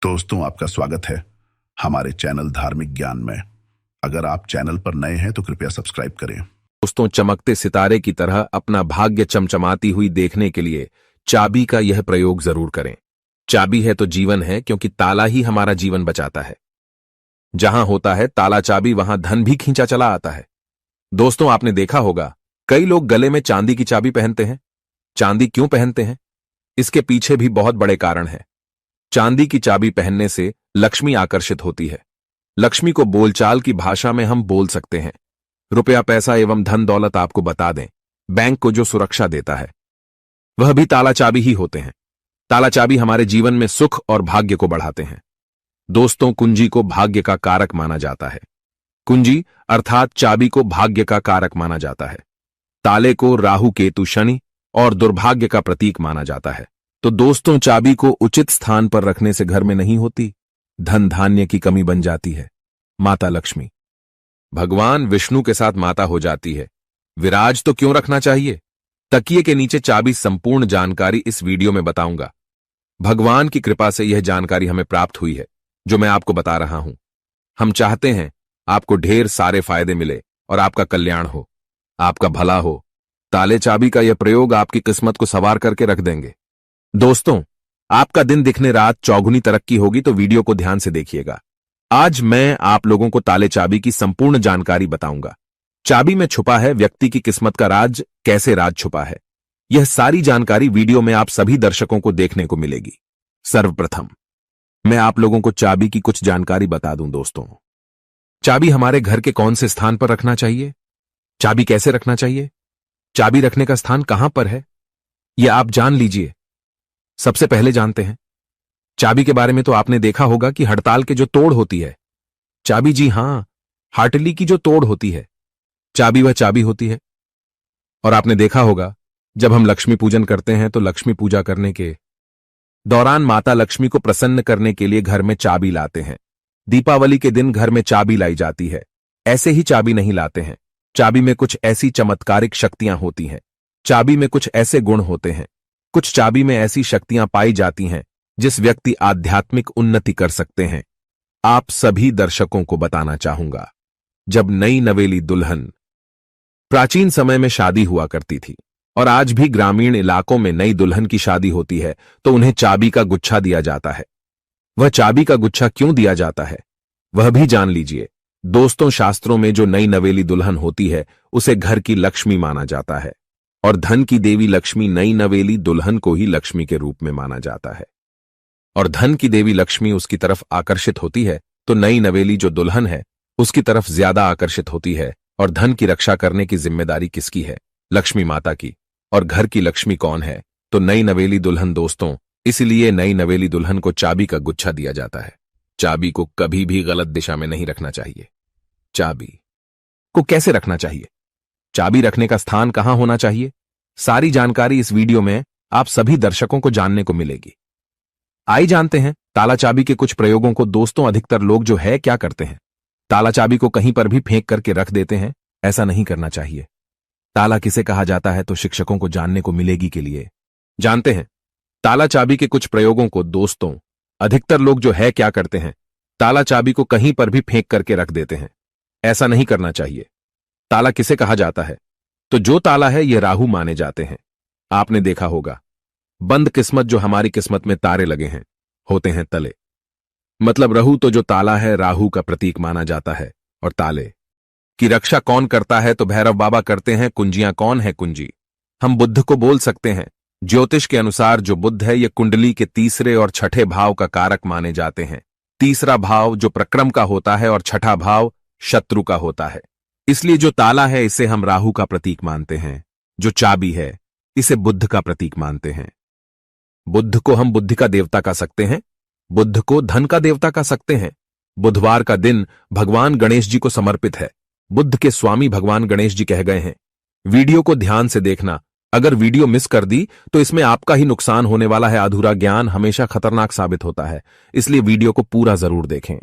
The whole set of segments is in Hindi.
दोस्तों, आपका स्वागत है हमारे चैनल धार्मिक ज्ञान में। अगर आप चैनल पर नए हैं तो कृपया सब्सक्राइब करें। दोस्तों, चमकते सितारे की तरह अपना भाग्य चमचमाती हुई देखने के लिए चाबी का यह प्रयोग जरूर करें। चाबी है तो जीवन है, क्योंकि ताला ही हमारा जीवन बचाता है। जहां होता है ताला चाबी, वहां धन भी खींचा चला आता है। दोस्तों, आपने देखा होगा कई लोग गले में चांदी की चाबी पहनते हैं। चांदी क्यों पहनते हैं? इसके पीछे भी बहुत बड़े कारण हैं। चांदी की चाबी पहनने से लक्ष्मी आकर्षित होती है। लक्ष्मी को बोलचाल की भाषा में हम बोल सकते हैं रुपया, पैसा एवं धन दौलत। आपको बता दें, बैंक को जो सुरक्षा देता है वह भी ताला चाबी ही होते हैं। ताला चाबी हमारे जीवन में सुख और भाग्य को बढ़ाते हैं। दोस्तों, कुंजी को भाग्य का कारक माना जाता है। कुंजी अर्थात चाबी को भाग्य का कारक माना जाता है। ताले को राहु, केतु, शनि और दुर्भाग्य का प्रतीक माना जाता है। तो दोस्तों, चाबी को उचित स्थान पर रखने से घर में नहीं होती धन धान्य की कमी बन जाती है। माता लक्ष्मी भगवान विष्णु के साथ माता हो जाती है। विराज तो क्यों रखना चाहिए? तकिए के नीचे चाबी। संपूर्ण जानकारी इस वीडियो में बताऊंगा। भगवान की कृपा से यह जानकारी हमें प्राप्त हुई है जो मैं आपको बता रहा हूं। हम चाहते हैं आपको ढेर सारे फायदे मिले और आपका कल्याण हो, आपका भला हो। ताले चाबी का यह प्रयोग आपकी किस्मत को सवार करके रख देंगे। दोस्तों, आपका दिन दिखने रात चौगुनी तरक्की होगी, तो वीडियो को ध्यान से देखिएगा। आज मैं आप लोगों को ताले चाबी की संपूर्ण जानकारी बताऊंगा। चाबी में छुपा है व्यक्ति की किस्मत का राज। कैसे राज छुपा है, यह सारी जानकारी वीडियो में आप सभी दर्शकों को देखने को मिलेगी। सर्वप्रथम मैं आप लोगों को चाबी की कुछ जानकारी बता दूं। दोस्तों, चाबी हमारे घर के कौन से स्थान पर रखना चाहिए? चाबी कैसे रखना चाहिए? चाबी रखने का स्थान कहां पर है, यह आप जान लीजिए। सबसे पहले जानते हैं चाबी के बारे में। तो आपने देखा होगा कि हड़ताल के जो तोड़ होती है चाबी, जी हां, हाटली की जो तोड़ होती है चाबी, वह चाबी होती है। और आपने देखा होगा जब हम लक्ष्मी पूजन करते हैं तो लक्ष्मी पूजा करने के दौरान माता लक्ष्मी को प्रसन्न करने के लिए घर में चाबी लाते हैं। दीपावली के दिन घर में चाबी लाई जाती है। ऐसे ही चाबी नहीं लाते हैं। चाबी में कुछ ऐसी चमत्कारिक शक्तियां होती हैं। चाबी में कुछ ऐसे गुण होते हैं। कुछ चाबी में ऐसी शक्तियां पाई जाती हैं जिस व्यक्ति आध्यात्मिक उन्नति कर सकते हैं। आप सभी दर्शकों को बताना चाहूंगा, जब नई नवेली दुल्हन प्राचीन समय में शादी हुआ करती थी और आज भी ग्रामीण इलाकों में नई दुल्हन की शादी होती है तो उन्हें चाबी का गुच्छा दिया जाता है। वह चाबी का गुच्छा क्यों दिया जाता है वह भी जान लीजिए। दोस्तों, शास्त्रों में जो नई नवेली दुल्हन होती है उसे घर की लक्ष्मी माना जाता है और धन की देवी लक्ष्मी नई नवेली दुल्हन को ही लक्ष्मी के रूप में माना जाता है। और धन की देवी लक्ष्मी उसकी तरफ आकर्षित होती है तो नई नवेली जो दुल्हन है उसकी तरफ ज्यादा आकर्षित होती है। और धन की रक्षा करने की जिम्मेदारी किसकी है? लक्ष्मी माता की। और घर की लक्ष्मी कौन है? तो नई नवेली दुल्हन। दोस्तों, इसलिए नई नवेली दुल्हन को चाबी का गुच्छा दिया जाता है। चाबी को कभी भी गलत दिशा में नहीं रखना चाहिए। चाबी को कैसे रखना चाहिए? चाबी रखने का स्थान कहां होना चाहिए? सारी जानकारी इस वीडियो में आप सभी दर्शकों को जानने को मिलेगी। आइए जानते हैं ताला चाबी के कुछ प्रयोगों को। दोस्तों, अधिकतर लोग जो है क्या करते हैं, ताला चाबी को कहीं पर भी फेंक करके रख देते हैं। ऐसा नहीं करना चाहिए। ताला किसे कहा जाता है तो शिक्षकों को जानने को मिलेगी के लिए जानते हैं ताला चाबी के कुछ प्रयोगों को। दोस्तों, अधिकतर लोग जो है क्या करते हैं, ताला चाबी को कहीं पर भी फेंक करके रख देते हैं। ऐसा नहीं करना चाहिए। ताला किसे कहा जाता है तो जो ताला है ये राहु माने जाते हैं। आपने देखा होगा बंद किस्मत, जो हमारी किस्मत में तारे लगे हैं, होते हैं तले। मतलब राहु तो जो ताला है राहु का प्रतीक माना जाता है। और ताले की रक्षा कौन करता है तो भैरव बाबा करते हैं। कुंजियां कौन है? कुंजी हम बुध को बोल सकते हैं। ज्योतिष के अनुसार जो बुध है ये कुंडली के तीसरे और छठे भाव का कारक माने जाते हैं। तीसरा भाव जो प्रक्रम का होता है और छठा भाव शत्रु का होता है। इसलिए जो ताला है इसे हम राहु का प्रतीक मानते हैं। जो चाबी है इसे बुध का प्रतीक मानते हैं। बुध को हम बुद्धि का देवता कह सकते हैं। बुध को धन का देवता कह सकते हैं। बुधवार का दिन भगवान गणेश जी को समर्पित है। बुध के स्वामी भगवान गणेश जी कह गए हैं। वीडियो को ध्यान से देखना। अगर वीडियो मिस कर दी तो इसमें आपका ही नुकसान होने वाला है। अधूरा ज्ञान हमेशा खतरनाक साबित होता है, इसलिए वीडियो को पूरा जरूर देखें।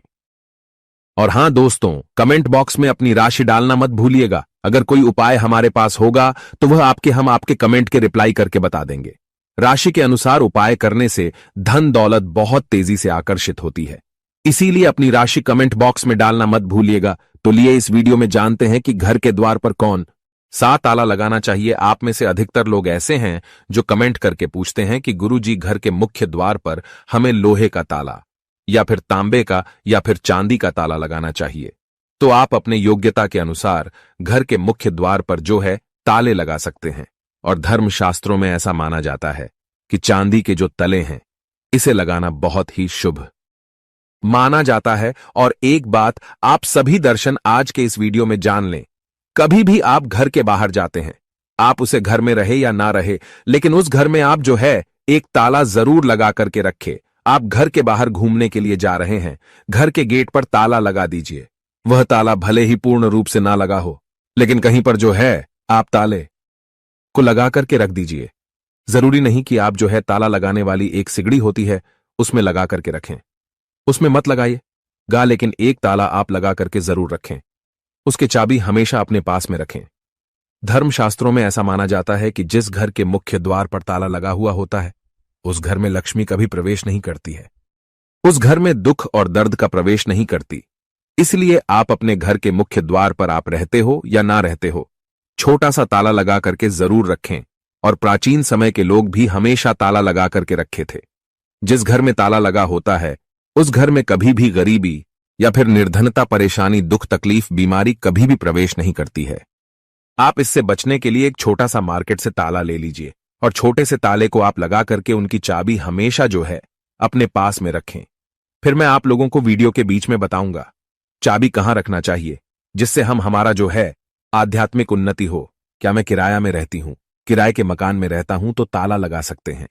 और हां दोस्तों, कमेंट बॉक्स में अपनी राशि डालना मत भूलिएगा। अगर कोई उपाय हमारे पास होगा तो वह हम आपके कमेंट के रिप्लाई करके बता देंगे। राशि के अनुसार उपाय करने से धन दौलत बहुत तेजी से आकर्षित होती है। इसीलिए अपनी राशि कमेंट बॉक्स में डालना मत भूलिएगा। तो लिए इस वीडियो में जानते हैं कि घर के द्वार पर कौन सा ताला लगाना चाहिए। आप में से अधिकतर लोग ऐसे हैं जो कमेंट करके पूछते हैं कि गुरुजी, घर के मुख्य द्वार पर हमें लोहे का ताला या फिर तांबे का या फिर चांदी का ताला लगाना चाहिए। तो आप अपने योग्यता के अनुसार घर के मुख्य द्वार पर जो है ताले लगा सकते हैं। और धर्मशास्त्रों में ऐसा माना जाता है कि चांदी के जो तले हैं इसे लगाना बहुत ही शुभ माना जाता है। और एक बात आप सभी दर्शन आज के इस वीडियो में जान लें, कभी भी आप घर के बाहर जाते हैं, आप उसे घर में रहे या ना रहे, लेकिन उस घर में आप जो है एक ताला जरूर लगा करके रखे। आप घर के बाहर घूमने के लिए जा रहे हैं, घर के गेट पर ताला लगा दीजिए। वह ताला भले ही पूर्ण रूप से ना लगा हो, लेकिन कहीं पर जो है आप ताले को लगा करके रख दीजिए। जरूरी नहीं कि आप जो है ताला लगाने वाली एक सिगड़ी होती है उसमें लगा करके रखें, उसमें मत लगाइएगा, लेकिन एक ताला आप लगा करके जरूर रखें। उसकी चाबी हमेशा अपने पास में रखें। धर्मशास्त्रों में ऐसा माना जाता है कि जिस घर के मुख्य द्वार पर ताला लगा हुआ होता है उस घर में लक्ष्मी कभी प्रवेश नहीं करती है, उस घर में दुख और दर्द का प्रवेश नहीं करती। इसलिए आप अपने घर के मुख्य द्वार पर आप रहते हो या ना रहते हो, छोटा सा ताला लगा करके जरूर रखें। और प्राचीन समय के लोग भी हमेशा ताला लगा करके रखे थे। जिस घर में ताला लगा होता है उस घर में कभी भी गरीबी या फिर निर्धनता, परेशानी, दुख, तकलीफ, बीमारी कभी भी प्रवेश नहीं करती है। आप इससे बचने के लिए एक छोटा सा मार्केट से ताला ले लीजिए और छोटे से ताले को आप लगा करके उनकी चाबी हमेशा जो है अपने पास में रखें। फिर मैं आप लोगों को वीडियो के बीच में बताऊंगा चाबी कहां रखना चाहिए, जिससे हमारा जो है आध्यात्मिक उन्नति हो। क्या मैं किराया में रहती हूं, किराए के मकान में रहता हूं, तो ताला लगा सकते हैं।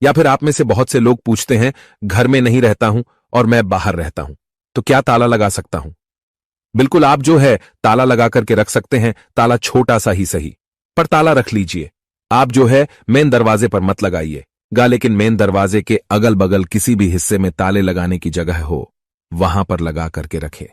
या फिर आप में से बहुत से लोग पूछते हैं घर में नहीं रहता हूं और मैं बाहर रहता हूं, तो क्या ताला लगा सकता हूं? बिल्कुल, आप जो है ताला लगा करके रख सकते हैं। ताला छोटा सा ही सही, पर ताला रख लीजिए। आप जो है मेन दरवाजे पर मत लगाइएगा, लेकिन मेन दरवाजे के अगल बगल किसी भी हिस्से में ताले लगाने की जगह हो वहां पर लगा करके रखे।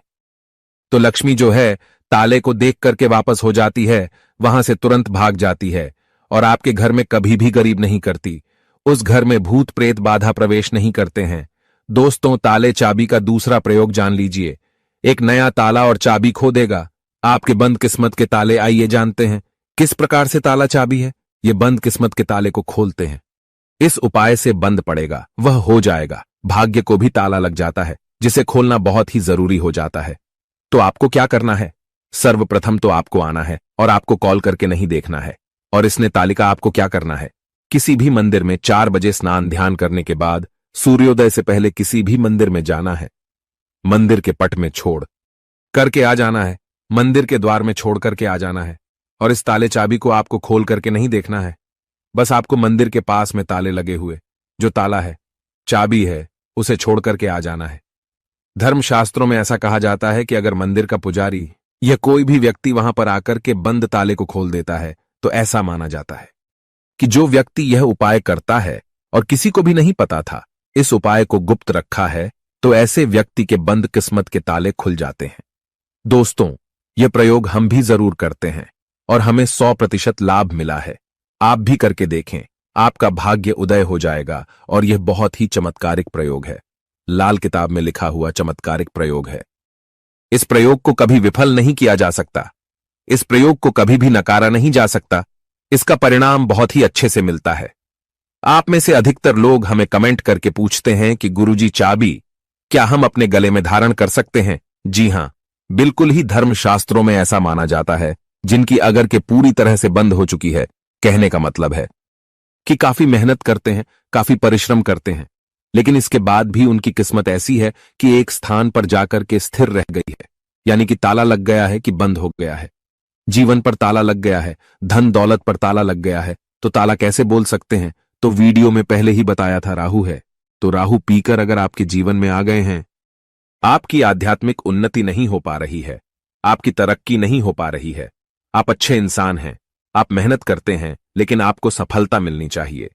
तो लक्ष्मी जो है ताले को देख करके वापस हो जाती है, वहां से तुरंत भाग जाती है और आपके घर में कभी भी गरीब नहीं करती। उस घर में भूत प्रेत बाधा प्रवेश नहीं करते हैं। दोस्तों, ताले चाबी का दूसरा प्रयोग जान लीजिए। एक नया ताला और चाबी खो देगा आपके बंद किस्मत के ताले। आइए जानते हैं किस प्रकार से ताला चाबी है ये बंद किस्मत के ताले को खोलते हैं। इस उपाय से बंद पड़ेगा, वह हो जाएगा। भाग्य को भी ताला लग जाता है, जिसे खोलना बहुत ही जरूरी हो जाता है। तो आपको क्या करना है? सर्वप्रथम तो आपको आना है और आपको कॉल करके नहीं देखना है। और इसने तालिका आपको क्या करना है, किसी भी मंदिर में 4 बजे स्नान ध्यान करने के बाद सूर्योदय से पहले किसी भी मंदिर में जाना है। मंदिर के पट में छोड़ करके आ जाना है, मंदिर के द्वार में छोड़ करके आ जाना है। और इस ताले चाबी को आपको खोल करके नहीं देखना है, बस आपको मंदिर के पास में ताले लगे हुए जो ताला है, चाबी है, उसे छोड़ करके आ जाना है। धर्मशास्त्रों में ऐसा कहा जाता है कि अगर मंदिर का पुजारी या कोई भी व्यक्ति वहां पर आकर के बंद ताले को खोल देता है तो ऐसा माना जाता है कि जो व्यक्ति यह उपाय करता है और किसी को भी नहीं पता था, इस उपाय को गुप्त रखा है, तो ऐसे व्यक्ति के बंद किस्मत के ताले खुल जाते हैं। दोस्तों, यह प्रयोग हम भी जरूर करते हैं और हमें 100% लाभ मिला है। आप भी करके देखें, आपका भाग्य उदय हो जाएगा। और यह बहुत ही चमत्कारिक प्रयोग है, लाल किताब में लिखा हुआ चमत्कारिक प्रयोग है। इस प्रयोग को कभी विफल नहीं किया जा सकता, इस प्रयोग को कभी भी नकारा नहीं जा सकता। इसका परिणाम बहुत ही अच्छे से मिलता है। आप में से अधिकतर लोग हमें कमेंट करके पूछते हैं कि गुरुजी, चाबी क्या हम अपने गले में धारण कर सकते हैं? जी हां, बिल्कुल ही धर्मशास्त्रों में ऐसा माना जाता है जिनकी अगर के पूरी तरह से बंद हो चुकी है। कहने का मतलब है कि काफी मेहनत करते हैं, काफी परिश्रम करते हैं, लेकिन इसके बाद भी उनकी किस्मत ऐसी है कि एक स्थान पर जाकर के स्थिर रह गई है, यानी कि ताला लग गया है कि बंद हो गया है। जीवन पर ताला लग गया है, धन दौलत पर ताला लग गया है। तो ताला कैसे बोल सकते हैं? तो वीडियो में पहले ही बताया था, राहु है। तो राहु पीकर अगर आपके जीवन में आ गए हैं, आपकी आध्यात्मिक उन्नति नहीं हो पा रही है, आपकी तरक्की नहीं हो पा रही है। आप अच्छे इंसान हैं, आप मेहनत करते हैं, लेकिन आपको सफलता मिलनी चाहिए,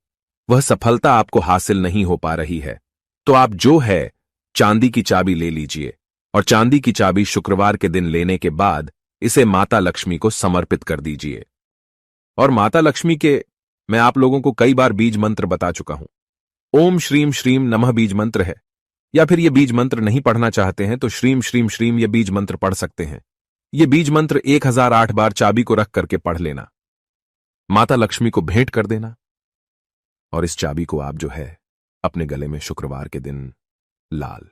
वह सफलता आपको हासिल नहीं हो पा रही है। तो आप जो है चांदी की चाबी ले लीजिए और चांदी की चाबी शुक्रवार के दिन लेने के बाद इसे माता लक्ष्मी को समर्पित कर दीजिए। और माता लक्ष्मी के मैं आप लोगों को कई बार बीज मंत्र बता चुका हूं। ओम श्रीम श्रीम नमः बीज मंत्र है, या फिर ये बीज मंत्र नहीं पढ़ना चाहते हैं तो श्रीम श्रीम श्रीम ये बीज मंत्र पढ़ सकते हैं। ये बीज मंत्र 1008 बार चाबी को रख करके पढ़ लेना, माता लक्ष्मी को भेंट कर देना, और इस चाबी को आप जो है अपने गले में शुक्रवार के दिन लाल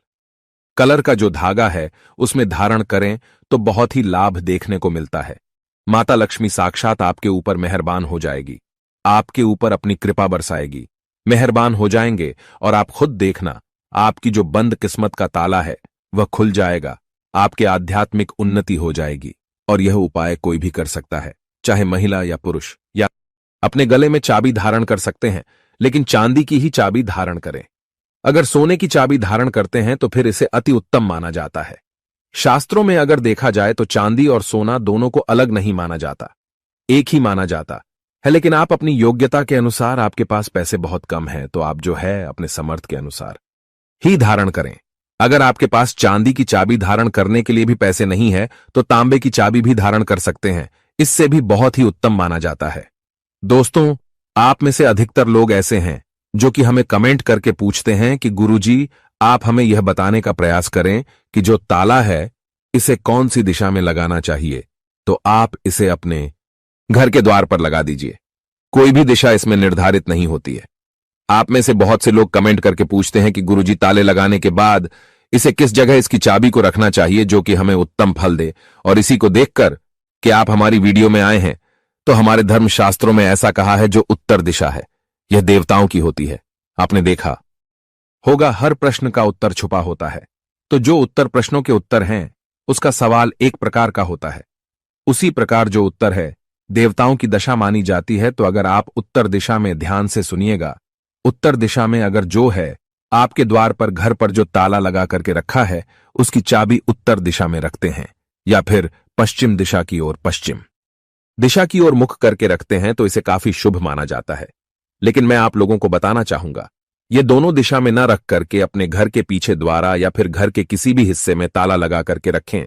कलर का जो धागा है उसमें धारण करें तो बहुत ही लाभ देखने को मिलता है। माता लक्ष्मी साक्षात आपके ऊपर मेहरबान हो जाएगी, आपके ऊपर अपनी कृपा बरसाएगी, मेहरबान हो जाएंगे और आप खुद देखना आपकी जो बंद किस्मत का ताला है वह खुल जाएगा, आपके आध्यात्मिक उन्नति हो जाएगी। और यह उपाय कोई भी कर सकता है, चाहे महिला या पुरुष, या अपने गले में चाबी धारण कर सकते हैं, लेकिन चांदी की ही चाबी धारण करें। अगर सोने की चाबी धारण करते हैं तो फिर इसे अति उत्तम माना जाता है। शास्त्रों में अगर देखा जाए तो चांदी और सोना दोनों को अलग नहीं माना जाता, एक ही माना जाता है। लेकिन आप अपनी योग्यता के अनुसार, आपके पास पैसे बहुत कम हैं तो आप जो है अपने समर्थ के अनुसार ही धारण करें। अगर आपके पास चांदी की चाबी धारण करने के लिए भी पैसे नहीं है तो तांबे की चाबी भी धारण कर सकते हैं, इससे भी बहुत ही उत्तम माना जाता है। दोस्तों, आप में से अधिकतर लोग ऐसे हैं जो कि हमें कमेंट करके पूछते हैं कि गुरुजी आप हमें यह बताने का प्रयास करें कि जो ताला है इसे कौन सी दिशा में लगाना चाहिए, तो आप इसे अपने घर के द्वार पर लगा दीजिए। कोई भी दिशा इसमें निर्धारित नहीं होती है। आप में से बहुत से लोग कमेंट करके पूछते हैं कि गुरुजी ताले लगाने के बाद इसे किस जगह इसकी चाबी को रखना चाहिए जो कि हमें उत्तम फल दे। और इसी को देखकर कि आप हमारी वीडियो में आए हैं तो हमारे धर्मशास्त्रों में ऐसा कहा है जो उत्तर दिशा है यह देवताओं की होती है। आपने देखा होगा हर प्रश्न का उत्तर छुपा होता है, तो जो उत्तर प्रश्नों के उत्तर हैं उसका सवाल एक प्रकार का होता है। उसी प्रकार जो उत्तर है देवताओं की दशा मानी जाती है। तो अगर आप उत्तर दिशा में ध्यान से सुनिएगा, उत्तर दिशा में अगर जो है आपके द्वार पर घर पर जो ताला लगा करके रखा है उसकी चाबी उत्तर दिशा में रखते हैं, या फिर पश्चिम दिशा की ओर, पश्चिम दिशा की ओर मुख करके रखते हैं तो इसे काफी शुभ माना जाता है। लेकिन मैं आप लोगों को बताना चाहूंगा, ये दोनों दिशा में न रख करके अपने घर के पीछे द्वारा या फिर घर के किसी भी हिस्से में ताला लगा करके रखें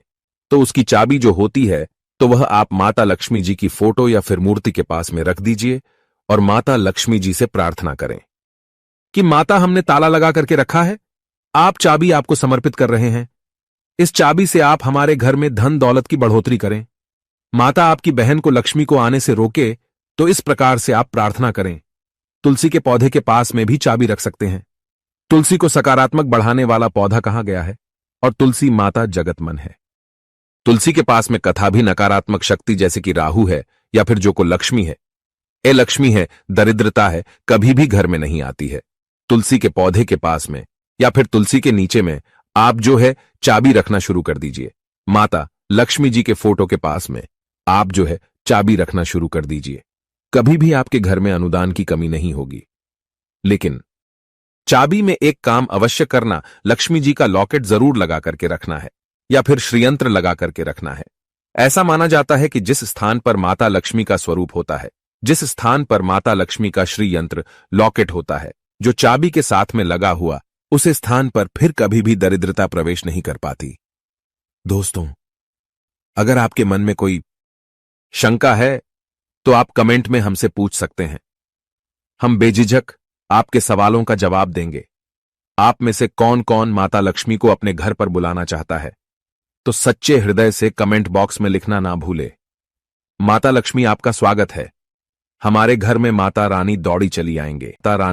तो उसकी चाबी जो होती है तो वह आप माता लक्ष्मी जी की फोटो या फिर मूर्ति के पास में रख दीजिए और माता लक्ष्मी जी से प्रार्थना करें कि माता हमने ताला लगा करके रखा है, आप चाबी आपको समर्पित कर रहे हैं। इस चाबी से आप हमारे घर में धन दौलत की बढ़ोतरी करें। माता आपकी बहन को लक्ष्मी को आने से रोके, तो इस प्रकार से आप प्रार्थना करें। तुलसी के पौधे के पास में भी चाबी रख सकते हैं। तुलसी को सकारात्मक बढ़ाने वाला पौधा कहा गया है और तुलसी माता जगतमन है। तुलसी के पास में कथा भी नकारात्मक शक्ति जैसे कि राहु है या फिर जो को लक्ष्मी है, ए लक्ष्मी है, दरिद्रता है, कभी भी घर में नहीं आती है। तुलसी के पौधे के पास में या फिर तुलसी के नीचे में आप जो है चाबी रखना शुरू कर दीजिए। माता लक्ष्मी जी के फोटो के पास में आप जो है चाबी रखना शुरू कर दीजिए। कभी भी आपके घर में अनुदान की कमी नहीं होगी। लेकिन चाबी में एक काम अवश्य करना, लक्ष्मी जी का लॉकेट जरूर लगा करके रखना है या फिर श्रीयंत्र लगा करके रखना है। ऐसा माना जाता है कि जिस स्थान पर माता लक्ष्मी का स्वरूप होता है, जिस स्थान पर माता लक्ष्मी का श्रीयंत्र लॉकेट होता है जो चाबी के साथ में लगा हुआ, उस स्थान पर फिर कभी भी दरिद्रता प्रवेश नहीं कर पाती। दोस्तों, अगर आपके मन में कोई शंका है तो आप कमेंट में हमसे पूछ सकते हैं। हम बेझिझक आपके सवालों का जवाब देंगे। आप में से कौन कौन माता लक्ष्मी को अपने घर पर बुलाना चाहता है तो सच्चे हृदय से कमेंट बॉक्स में लिखना ना भूले। माता लक्ष्मी आपका स्वागत है। हमारे घर में माता रानी दौड़ी चली आएंगे। माता रानी